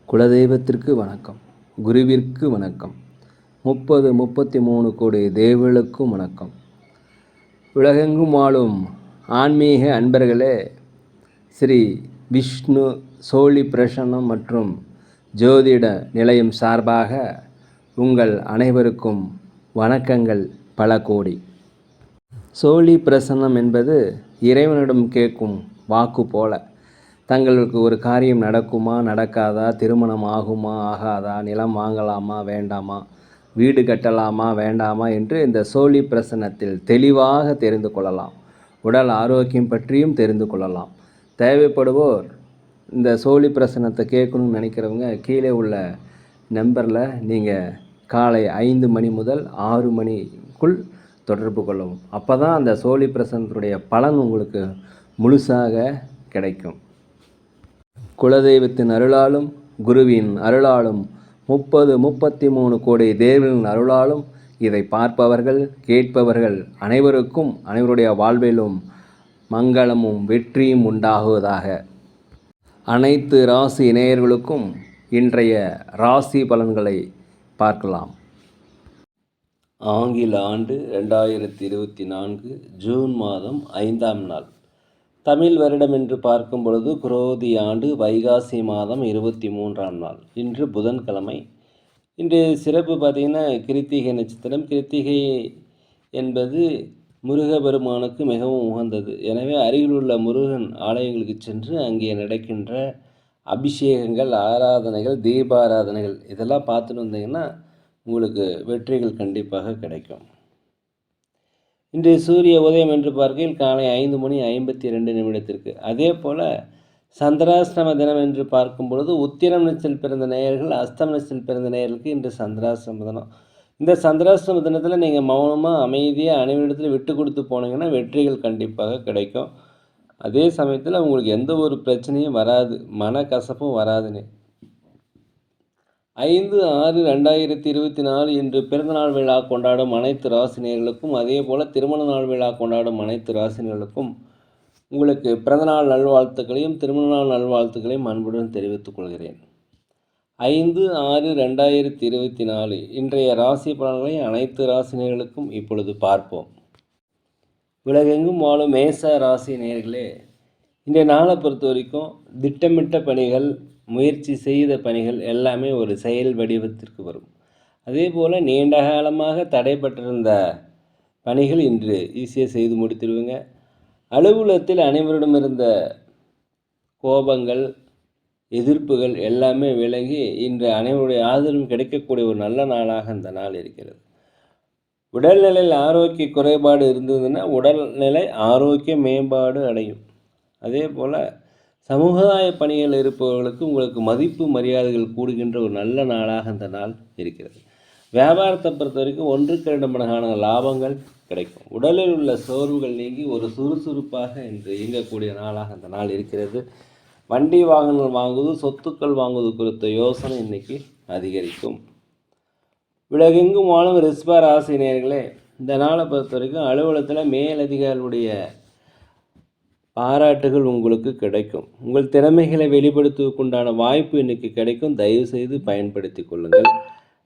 குலதெய்வத்திற்கு வணக்கம், குருவிற்கு வணக்கம், 33 கோடி தேவர்களுக்கும் வணக்கம். உலகெங்கும் வாழும் ஆன்மீக அன்பர்களே, ஸ்ரீ விஷ்ணு சோழி பிரசன்னம் மற்றும் ஜோதிட நிலையம் சார்பாக உங்கள் அனைவருக்கும் வணக்கங்கள் பல கோடி. சோழி பிரசன்னம் என்பது இறைவனிடம் கேட்கும் வாக்கு போல. தங்களுக்கு ஒரு காரியம் நடக்குமா நடக்காதா, திருமணம் ஆகுமா ஆகாதா, நிலம் வாங்கலாமா வேண்டாமா, வீடு கட்டலாமா வேண்டாமா என்று இந்த சோழி பிரசன்னத்தில் தெளிவாக தெரிந்து கொள்ளலாம். உடல் ஆரோக்கியம் பற்றியும் தெரிந்து கொள்ளலாம். தேவைப்படுவோர் இந்த சோழி பிரசன்னத்தை கேட்கணும்னு நினைக்கிறவங்க கீழே உள்ள நம்பரில் நீங்கள் காலை 5 மணி முதல் 6 மணிக்குள் தொடர்பு கொள்ளவும். அப்போ தான் அந்த சோழி பிரசன்னத்துடைய பலன் உங்களுக்கு முழுசாக கிடைக்கும். குலதெய்வத்தின் அருளாலும் குருவின் அருளாலும் 33 கோடி தேவர்களின் அருளாலும் இதை பார்ப்பவர்கள் கேட்பவர்கள் அனைவருக்கும் அனைவருடைய வாழ்விலும் மங்களமும் வெற்றியும் உண்டாகுவதாக. அனைத்து ராசி நேயர்களுக்கும் இன்றைய ராசி பலன்களை பார்க்கலாம். ஆங்கில ஆண்டு 2024 ஜூன் மாதம் 5ஆம் நாள். தமிழ் வருடம் என்று பார்க்கும் பொழுது குரோதி ஆண்டு வைகாசி மாதம் 23ஆம் நாள். இன்று புதன்கிழமை. இன்று சிறப்பு பார்த்திங்கன்னா கிருத்திகை நட்சத்திரம். கிருத்திகை என்பது முருகபெருமானுக்கு மிகவும் உகந்தது. எனவே அருகிலுள்ள முருகன் ஆலயங்களுக்கு சென்று அங்கே நடக்கின்ற அபிஷேகங்கள், ஆராதனைகள், தீபாராதனைகள் இதெல்லாம் பார்த்துட்டு வந்தீங்கன்னா உங்களுக்கு வெற்றிகள் கண்டிப்பாக கிடைக்கும். இன்றைய சூரிய உதயம் என்று பார்க்கையில் காலை 5 மணி 52 நிமிடத்திற்கு. அதே போல் சந்திராஷ்டம தினம் என்று பார்க்கும் பொழுது உத்திரம் நட்சத்திரத்தில் பிறந்த நேயர்கள், அஸ்தம் நட்சத்திரத்தில் பிறந்த நேயர்களுக்கு இன்று சந்திராஷ்டம தினம். இந்த சந்திராஷ்டம தினத்தில் நீங்கள் மௌனமாக அமைதியாக அனைவரிடத்தில் விட்டு கொடுத்து போனீங்கன்னா வெற்றிகள் கண்டிப்பாக கிடைக்கும். அதே சமயத்தில் உங்களுக்கு எந்த ஒரு பிரச்சனையும் வராது, மனக்கசப்பும் வராதுன்னு. 5/6/2024 இன்று பிறந்தநாள் விழா கொண்டாடும் அனைத்து ராசினியர்களுக்கும், அதே போல் திருமண நாள் விழா கொண்டாடும் அனைத்து ராசினியர்களுக்கும் உங்களுக்கு பிறந்தநாள் நல்வாழ்த்துக்களையும் திருமண நாள் நல்வாழ்த்துக்களையும் அன்புடன் தெரிவித்துக் கொள்கிறேன். 5/6/2024 இன்றைய ராசி பலன்களை அனைத்து ராசினியர்களுக்கும் இப்பொழுது பார்ப்போம். உலகெங்கும் வாழும் மேச ராசி நேயர்களே, இன்றைய நாளை பொறுத்த வரைக்கும் திட்டமிட்ட பணிகள், முயற்சி செய்த பணிகள் எல்லாமே ஒரு செயல் வடிவத்திற்கு வரும். அதே போல் நீண்ட காலமாக தடைபட்டிருந்த பணிகள் இன்று ஈஸியாக செய்து முடித்திடுவீங்க. அலுவலகத்தில் அனைவரிடம் இருந்த கோபங்கள், எதிர்ப்புகள் எல்லாமே விலகி இன்று அனைவருடைய ஆதரவும் கிடைக்கக்கூடிய ஒரு நல்ல நாளாக இந்த நாள் இருக்கிறது. உடல்நிலையில் ஆரோக்கிய குறைபாடு இருந்ததுன்னா உடல்நிலை ஆரோக்கிய மேம்பாடு அடையும். அதே போல் சமுதாய பணிகள் இருப்பவர்களுக்கு உங்களுக்கு மதிப்பு மரியாதைகள் கூடுகின்ற ஒரு நல்ல நாளாக இந்த நாள் இருக்கிறது. வியாபாரத்தை பொறுத்த வரைக்கும் 1-2 மடங்கான லாபங்கள் கிடைக்கும். உடலில் உள்ள சோர்வுகள் நீங்கி ஒரு சுறுசுறுப்பாக இன்று இயங்கக்கூடிய நாளாக இந்த நாள் இருக்கிறது. வண்டி வாகனங்கள் வாங்குவது, சொத்துக்கள் வாங்குவது குறித்த யோசனை இன்றைக்கி அதிகரிக்கும். உலகெங்கும் வாழும் ரிஷப ராசி நேயர்களே, இந்த நாளை பொறுத்த வரைக்கும் அலுவலகத்தில் மேலதிகாரிகளுடைய பாராட்டுகள் உங்களுக்கு கிடைக்கும். உங்கள் திறமைகளை வெளிப்படுத்துவதற்குண்டான வாய்ப்பு இன்றைக்கி கிடைக்கும். தயவு செய்து பயன்படுத்தி கொள்ளுங்கள்.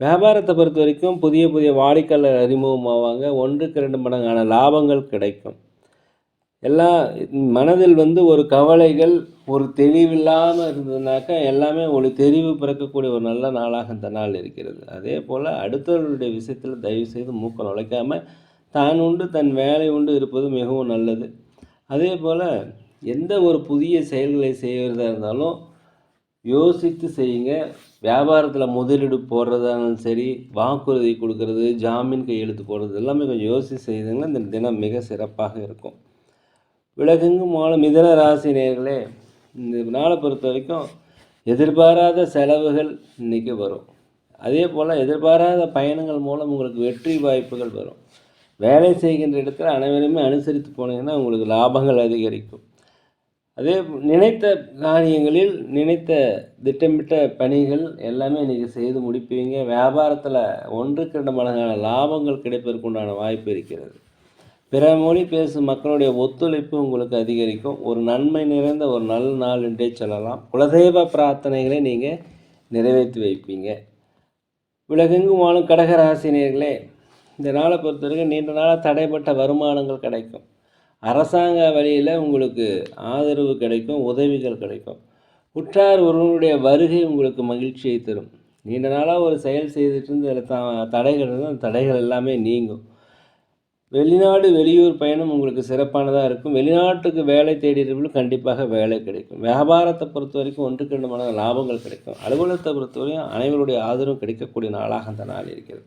வியாபாரத்தை பொறுத்த வரைக்கும் புதிய வாடிக்கையாளர் அறிமுகமாவாங்க. 1-2 மடங்கான லாபங்கள் கிடைக்கும். மனதில் ஒரு கவலைகள், ஒரு தெளிவில்லாமல் இருந்ததுனாக்கா எல்லாமே ஒரு தெளிவு பிறக்கக்கூடிய ஒரு நல்ல நாளாக இந்த நாள் இருக்கிறது. அதே போல் அடுத்தவர்களுடைய விஷயத்தில் தயவு செய்து மூக்க நுழைக்காமல் தான் உண்டு தன் வேலை உண்டு இருப்பது மிகவும் நல்லது. அதே போல் எந்த ஒரு புதிய செயல்களை செய்கிறதா இருந்தாலும் யோசித்து செய்யுங்க. வியாபாரத்தில் முதலீடு போடுறதாலும் சரி, வாக்குறுதி கொடுக்கறது, ஜாமீன் கையெழுத்து போடுறது எல்லாமே கொஞ்சம் யோசித்து செய்யுதுங்கன்னா இந்த தினம் மிக சிறப்பாக இருக்கும். உலகெங்கும் வாழும் மிதுன ராசி நேயர்களே, இந்த நாளை பொறுத்த வரைக்கும் எதிர்பாராத செலவுகள் இன்றைக்கி வரும். அதே போல் எதிர்பாராத பயணங்கள் மூலம் உங்களுக்கு வெற்றி வாய்ப்புகள் வரும். வேலை செய்கின்ற இடத்துல அனைவருமே அனுசரித்து போனீங்கன்னா உங்களுக்கு லாபங்கள் அதிகரிக்கும். அதே நினைத்த காரியங்களில் நினைத்த திட்டமிட்ட பணிகள் எல்லாமே இன்றைக்கி செய்து முடிப்பீங்க. வியாபாரத்தில் 1-2 மடங்கான லாபங்கள் கிடைப்பதற்கு உண்டான வாய்ப்பு இருக்கிறது. பிற மொழி பேசும் மக்களுடைய ஒத்துழைப்பு உங்களுக்கு அதிகரிக்கும். ஒரு நன்மை நிறைந்த ஒரு நல்ல நாள் என்றே சொல்லலாம். குலதெய்வ பிரார்த்தனைகளை நீங்கள் நிறைவேற்றி வைப்பீங்க. உலகெங்கும் வாழும் கடகராசினியர்களே, இந்த நாளை பொறுத்தவரைக்கும் நீண்ட நாளாக தடைப்பட்ட வருமானங்கள் கிடைக்கும். அரசாங்க வழியில் உங்களுக்கு ஆதரவு கிடைக்கும், உதவிகள் கிடைக்கும். உற்றார் ஒருவனுடைய வருகை உங்களுக்கு மகிழ்ச்சியை தரும். நீண்ட நாளாக ஒரு செயல் செய்துட்டு இருந்து அதில் தடைகள் இருந்தால் அந்த தடைகள் எல்லாமே நீங்கும். வெளிநாடு வெளியூர் பயணம் உங்களுக்கு சிறப்பானதாக இருக்கும். வெளிநாட்டுக்கு வேலை தேடியவர்களுக்கு கண்டிப்பாக வேலை கிடைக்கும். வியாபாரத்தை பொறுத்த வரைக்கும் 1-2 மடங்கு லாபங்கள் கிடைக்கும். அலுவலகத்தை பொறுத்தவரையும் அனைவருடைய ஆதரவும் கிடைக்கக்கூடிய நாளாக அந்த நாள் இருக்கிறது.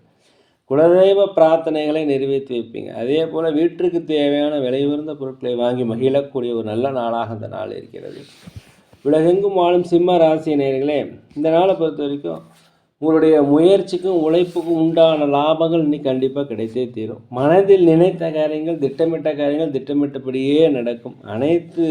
குலதெய்வ பிரார்த்தனைகளை நிறைவேற்றி வைப்பீங்க. அதே போல் வீட்டிற்கு தேவையான விலை உயர்ந்த பொருட்களை வாங்கி மகிழக்கூடிய ஒரு நல்ல நாளாக அந்த நாள் இருக்கிறது. உலகெங்கும் வாழும் சிம்ம ராசி நேயர்களே, இந்த நாளை பொறுத்த வரைக்கும் உங்களுடைய முயற்சிக்கும் உழைப்புக்கும் உண்டான லாபங்கள் இன்னைக்கு கண்டிப்பாக கிடைத்தே தீரும். மனதில் நினைத்த காரியங்கள், திட்டமிட்ட காரியங்கள் திட்டமிட்டபடியே நடக்கும். அனைத்து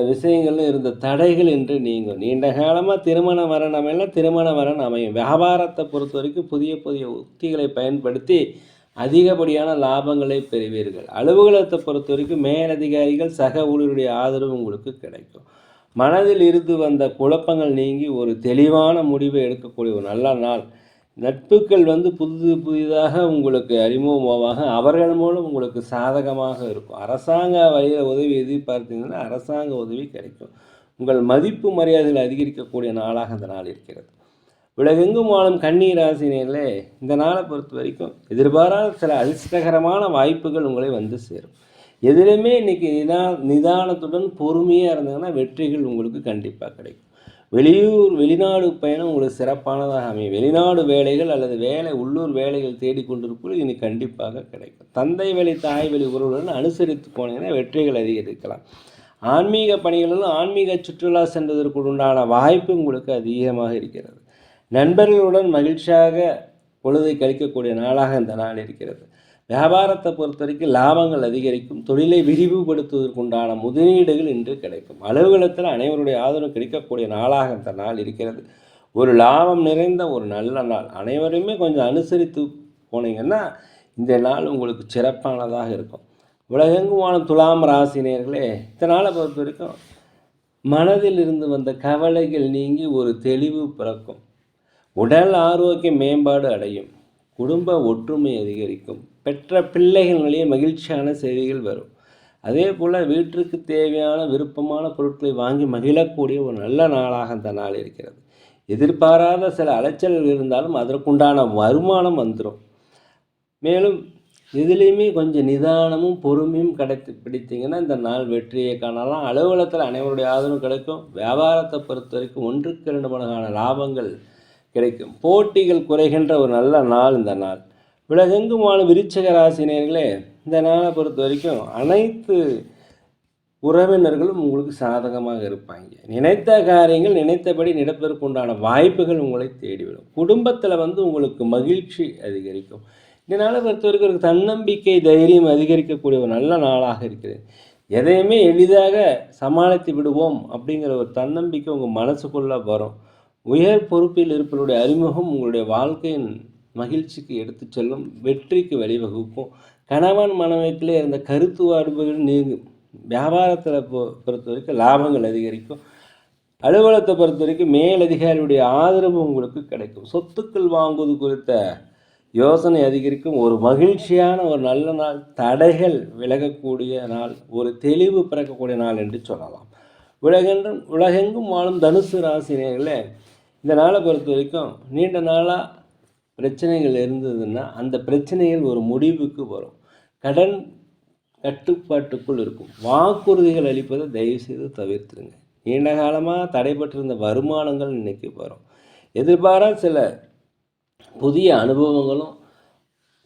விஷயங்களும் இருந்த தடைகள் என்று நீங்கும். நீண்ட காலமாக திருமண வரன் அமையலாம், திருமண வரன் அமையும். வியாபாரத்தை பொறுத்த வரைக்கும் புதிய புதிய உத்திகளை பயன்படுத்தி அதிகப்படியான லாபங்களை பெறுவீர்கள். அலுவலகத்தை பொறுத்த வரைக்கும் மேலதிகாரிகள், சக ஊழியருடைய ஆதரவு உங்களுக்கு கிடைக்கும். மனதில் இருந்து வந்த குழப்பங்கள் நீங்கி ஒரு தெளிவான முடிவை எடுக்கக்கூடிய ஒரு நல்ல நாள். நட்புகள் புதிதாக உங்களுக்கு அறிமுகமாக அவர்கள் மூலம் உங்களுக்கு சாதகமாக இருக்கும். அரசாங்க வழியில் உதவி எதிர்பார்த்தீங்கன்னா அரசாங்க உதவி கிடைக்கும். உங்கள் மதிப்பு மரியாதைகள் அதிகரிக்கக்கூடிய நாளாக அந்த நாள் இருக்கிறது. உலகெங்கும் வாழும் கன்னி ராசினியர்களே, இந்த நாளை பொறுத்த வரைக்கும் எதிர்பாராத சில அதிர்ஷ்டகரமான வாய்ப்புகள் உங்களை வந்து சேரும். எதிலுமே இன்றைக்கி நிதானத்துடன் பொறுமையாக இருந்தாங்கன்னா வெற்றிகள் உங்களுக்கு கண்டிப்பாக கிடைக்கும். வெளிநாடு பயணம் உங்களுக்கு சிறப்பானதாக அமையும். வெளிநாடு வேலைகள் அல்லது உள்ளூர் வேலைகள் தேடிக்கொண்டிருப்பது இன்னைக்கு கண்டிப்பாக கிடைக்கும். தந்தை வழி தாய் வழி உறவுடன் அனுசரித்து போனீங்கன்னா வெற்றிகள் அதிகரிக்கலாம். ஆன்மீக பணிகளிலும் ஆன்மீக சுற்றுலா சென்றதற்கு உண்டான வாய்ப்பு உங்களுக்கு அதிகமாக இருக்கிறது. நண்பர்களுடன் மகிழ்ச்சியாக பொழுதை கழிக்கக்கூடிய நாளாக இந்த நாள் இருக்கிறது. வியாபாரத்தை பொறுத்த வரைக்கும் லாபங்கள் அதிகரிக்கும். தொழிலை விரிவுபடுத்துவதற்குண்டான முதலீடுகள் இன்று கிடைக்கும். அலுவலகத்தில் அனைவருடைய ஆதரவு கிடைக்கக்கூடிய நாளாக இந்த நாள் இருக்கிறது. ஒரு லாபம் நிறைந்த ஒரு நல்ல நாள். அனைவருமே கொஞ்சம் அனுசரித்து போனீங்கன்னா இந்த நாள் உங்களுக்கு சிறப்பானதாக இருக்கும். உலகெங்கும் வாழும் துலாம் ராசினியர்களே, இந்த நாளை பொறுத்த வரைக்கும் மனதில் இருந்து வந்த கவலைகள் நீங்கி ஒரு தெளிவு பிறக்கும். உடல் ஆரோக்கிய மேம்பாடு அடையும். குடும்ப ஒற்றுமை அதிகரிக்கும். பெற்ற பிள்ளைகளிலேயே மகிழ்ச்சியான செய்திகள் வரும். அதே போல் வீட்டிற்கு தேவையான விருப்பமான பொருட்களை வாங்கி மகிழக்கூடிய ஒரு நல்ல நாளாக அந்த நாள் இருக்கிறது. எதிர்பாராத சில அலைச்சல்கள் இருந்தாலும் அதற்குண்டான வருமானம் வந்துடும். மேலும் எதுலேயுமே கொஞ்சம் நிதானமும் பொறுமையும் பிடித்தீங்கன்னா இந்த நாள் வெற்றியை காணலாம். அலுவலகத்தில் அனைவருடைய ஆதரவு கிடைக்கும். வியாபாரத்தை பொறுத்த வரைக்கும் 1-2 மடங்கான லாபங்கள் கிடைக்கும். போட்டிகள் குறைகின்ற ஒரு நல்ல நாள் இந்த நாள். உலகெங்கும் வாழும் விருச்சிக ராசினியர்களே, இந்த நாளை பொறுத்த வரைக்கும் அனைத்து உறவினர்களும் உங்களுக்கு சாதகமாக இருப்பாங்க. நினைத்த காரியங்கள் நினைத்தபடி நடப்பதற்கு உண்டான வாய்ப்புகள் உங்களை தேடிவிடும். குடும்பத்தில் உங்களுக்கு மகிழ்ச்சி அதிகரிக்கும். இந்த நாளை பொறுத்த வரைக்கும் ஒரு தன்னம்பிக்கை தைரியம் அதிகரிக்கக்கூடிய ஒரு நல்ல நாளாக இருக்கிறது. எதையுமே எளிதாக சமாளித்து விடுவோம் அப்படிங்கிற ஒரு தன்னம்பிக்கை உங்கள் மனசுக்குள்ளே வரும். உயர் பொறுப்பில் இருப்பவருடைய அறிமுகம் உங்களுடைய வாழ்க்கையின் மகிழ்ச்சிக்கு எடுத்து செல்லும். வெற்றிக்கு வழிவகுக்கும். கணவன் மனைவிக்குள்ளே இருந்த கருத்து வேறுபாடுகள் நீங்கும். வியாபாரத்தில் பொறுத்த வரைக்கும் லாபங்கள் அதிகரிக்கும். அலுவலகத்தை பொறுத்த வரைக்கும் மேலதிகாரியுடைய ஆதரவு உங்களுக்கு கிடைக்கும். சொத்துக்கள் வாங்குவது குறித்த யோசனை அதிகரிக்கும். ஒரு மகிழ்ச்சியான ஒரு நல்ல நாள். தடைகள் விலகக்கூடிய நாள். ஒரு தெளிவு பிறக்கக்கூடிய நாள் என்று சொல்லலாம். உலகெங்கும் வாழும் தனுசு ராசினியர்களே, இந்த நாளை பொறுத்த வரைக்கும் நீண்ட நாளாக பிரச்சனைகள் இருந்ததுன்னா அந்த பிரச்சனைகள் ஒரு முடிவுக்கு வரும். கடன் கட்டுப்பாட்டுக்குள் இருக்கும். வாக்குறுதிகள் அளிப்பதை தயவுசெய்து தவிர்த்துருங்க. நீண்ட காலமாக தடைபட்டிருந்த வருமானங்கள் இன்றைக்கி வரும். எதிர்பாராத சில புதிய அனுபவங்களும்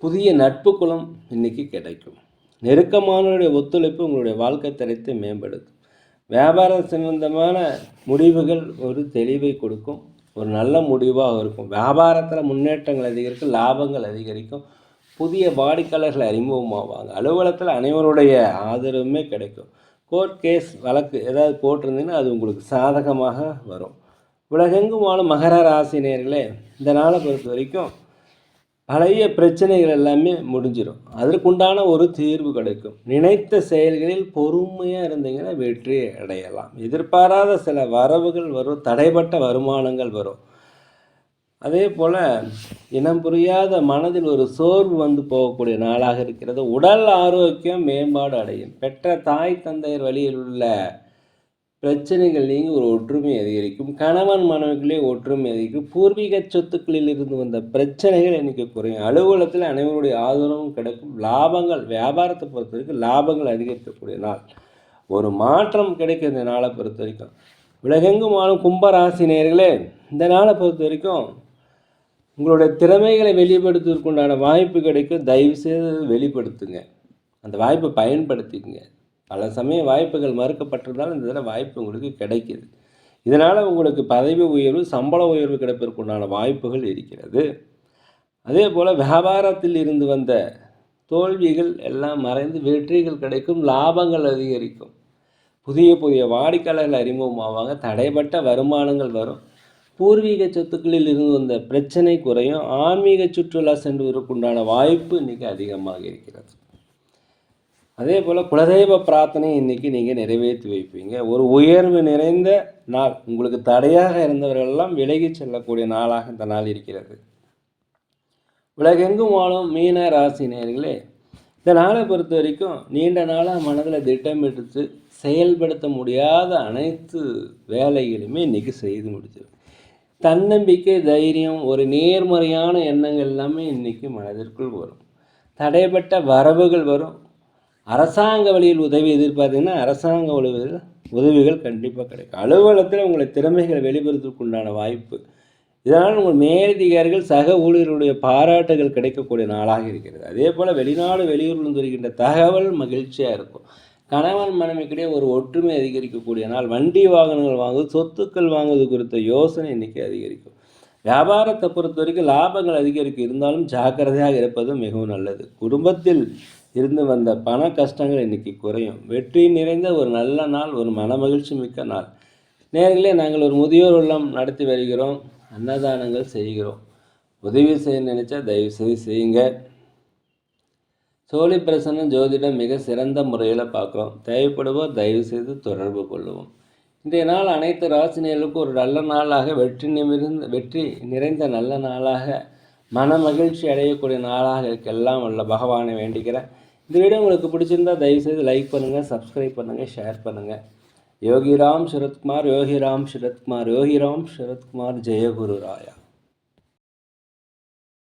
புதிய நட்புகளும் இன்றைக்கி கிடைக்கும். நெருக்கமானவருடைய ஒத்துழைப்பு உங்களுடைய வாழ்க்கை தரத்தை மேம்படுத்தும். வியாபார சம்பந்தமான முடிவுகள் ஒரு தெளிவை கொடுக்கும். ஒரு நல்ல முடிவாக இருக்கும். வியாபாரத்தில் முன்னேற்றங்கள் அதிகரிக்கும். லாபங்கள் அதிகரிக்கும். புதிய வாடிக்கையாளர்கள் அறிமுகமாவாங்க. அலுவலகத்தில் அனைவருடைய ஆதரவுமே கிடைக்கும். கோர்ட் கேஸ் வழக்கு ஏதாவது போட்டிருந்தீங்கன்னா அது உங்களுக்கு சாதகமாக வரும். உலகெங்கும் வாழும் மகர ராசினியர்களே, இந்த நாளை பொறுத்த வரைக்கும் பழைய பிரச்சனைகள் எல்லாமே முடிஞ்சிடும். அதற்குண்டான ஒரு தீர்வு கிடைக்கும். நினைத்த செயல்களில் பொறுமையாக இருந்தீங்கன்னா வெற்றி அடையலாம். எதிர்பாராத சில வரவுகள் வரும். தடைப்பட்ட வருமானங்கள் வரும். அதே போல் இனம் புரியாத மனதில் ஒரு சோர்வு வந்து போகக்கூடிய நாளாக இருக்கிறது. உடல் ஆரோக்கியம் மேம்பாடு அடையும். பெற்ற தாய் தந்தையர் வழியில் உள்ள பிரச்சனைகள் நீங்கி ஒரு ஒற்றுமை அதிகரிக்கும். கணவன் மனைவிகளே ஒற்றுமை அதிகரிக்கும். பூர்வீக சொத்துக்களில் இருந்து வந்த பிரச்சனைகள் இன்னைக்கு குறையும். அலுவலகத்தில் அனைவருடைய ஆதரவும் கிடைக்கும். லாபங்கள், வியாபாரத்தை பொறுத்த வரைக்கும் லாபங்கள் அதிகரிக்கக்கூடிய நாள். ஒரு மாற்றம் கிடைக்கும் இந்த நாளை பொறுத்த வரைக்கும். உலகெங்கும் வாழும் கும்பராசி நேயர்களே, இந்த நாளை பொறுத்த வரைக்கும் உங்களுடைய திறமைகளை வெளிப்படுத்துவதற்குண்டான வாய்ப்பு கிடைக்கும். தயவு செய்து வெளிப்படுத்துங்க. அந்த வாய்ப்பை பயன்படுத்திக்கங்க. பல சமயம் வாய்ப்புகள் மறுக்கப்பட்டிருந்தாலும் இந்த தடவை வாய்ப்பு உங்களுக்கு கிடைக்கிது. இதனால் உங்களுக்கு பதவி உயர்வு, சம்பள உயர்வு கிடைப்பதற்குண்டான வாய்ப்புகள் இருக்கிறது. அதே போல் வியாபாரத்தில் இருந்து வந்த தோல்விகள் எல்லாம் மறைந்து வெற்றிகள் கிடைக்கும். லாபங்கள் அதிகரிக்கும். புதிய புதிய வாடிக்கையாளர்கள் அறிமுகமாவாங்க. தடைப்பட்ட வருமானங்கள் வரும். பூர்வீக சொத்துக்களில் இருந்து வந்த பிரச்சனை குறையும். ஆன்மீக சுற்றுலா சென்றுவதற்குண்டான வாய்ப்பு இன்றைக்கி அதிகமாக இருக்கிறது. அதே போல் குலதெய்வ பிரார்த்தனை இன்றைக்கி நீங்கள் நிறைவேற்றி வைப்பீங்க. ஒரு உயர்வு நிறைந்த நாள். உங்களுக்கு தடையாக இருந்தவர்களெல்லாம் விலகி செல்லக்கூடிய நாளாக இந்த நாள் இருக்கிறது. உலகெங்கும் வாழும் மீன ராசி நேயர்களே, இந்த நாளை பொறுத்த வரைக்கும் நீண்ட நாளாக மனதில் திட்டமிட்டு செயல்படுத்த முடியாத அனைத்து வேலைகளுமே இன்றைக்கி செய்து முடிச்சிடும். தன்னம்பிக்கை, தைரியம், ஒரு நேர்மறையான எண்ணங்கள் எல்லாமே இன்றைக்கி மனதிற்குள் வரும். தடைப்பட்ட வரவுகள் வரும். அரசாங்க வழியில் உதவி எதிர்பார்த்தீங்கன்னா அரசாங்க உதவிகள் கண்டிப்பாக கிடைக்கும். அலுவலகத்தில் உங்களை திறமைகளை வெளிப்படுத்துவதற்குண்டான வாய்ப்பு. இதனால் உங்கள் மேலதிகாரிகள், சக ஊழியர்களுடைய பாராட்டுகள் கிடைக்கக்கூடிய நாளாக இருக்கிறது. அதே போல் வெளிநாடு வெளியூரிலிருந்து வருகின்ற தகவல் மகிழ்ச்சியாக இருக்கும். கணவன் மனைவிக்கிடையே ஒரு ஒற்றுமை அதிகரிக்கக்கூடிய நாள். வண்டி வாகனங்கள் வாங்குவது, சொத்துக்கள் வாங்குவது குறித்த யோசனை இன்றைக்கி அதிகரிக்கும். வியாபாரத்தை பொறுத்த வரைக்கும் லாபங்கள் அதிகரிக்கும். இருந்தாலும் ஜாக்கிரதையாக இருப்பது மிகவும் நல்லது. குடும்பத்தில் இருந்து வந்த பண கஷ்டங்கள் இன்றைக்கி குறையும். வெற்றி நிறைந்த ஒரு நல்ல நாள், ஒரு மனமகிழ்ச்சி மிக்க நாள். நேர்களே, நாங்கள் ஒரு முதியோர் இல்லம் நடத்தி வருகிறோம். அன்னதானங்கள் செய்கிறோம். உதவி செய்ய நினைச்சா தயவுசெய்து செய்யுங்க. சோழி பிரசன்னம் ஜோதிடம் மிக சிறந்த முறையில் பார்க்குறோம். தேவைப்படுவோம் தயவுசெய்து தொடர்பு கொள்ளுவோம். இன்றைய நாள் அனைத்து ராசினியர்களுக்கும் ஒரு நல்ல நாளாக, வெற்றி நிறைந்த நல்ல நாளாக, மன மகிழ்ச்சி அடையக்கூடிய நாளாக இருக்கலாம் வல்ல பகவானை வேண்டிக்கிறேன். இந்த வீடியோ உங்களுக்கு பிடிச்சிருந்தா தயவுசெய்து லைக் பண்ணுங்கள், சப்ஸ்கிரைப் பண்ணுங்கள், ஷேர் பண்ணுங்கள். யோகிராம் சரத்குமார், யோகிராம் சரத்குமார், யோகிராம் சரத்குமார், ஜெயகுரு ராயா.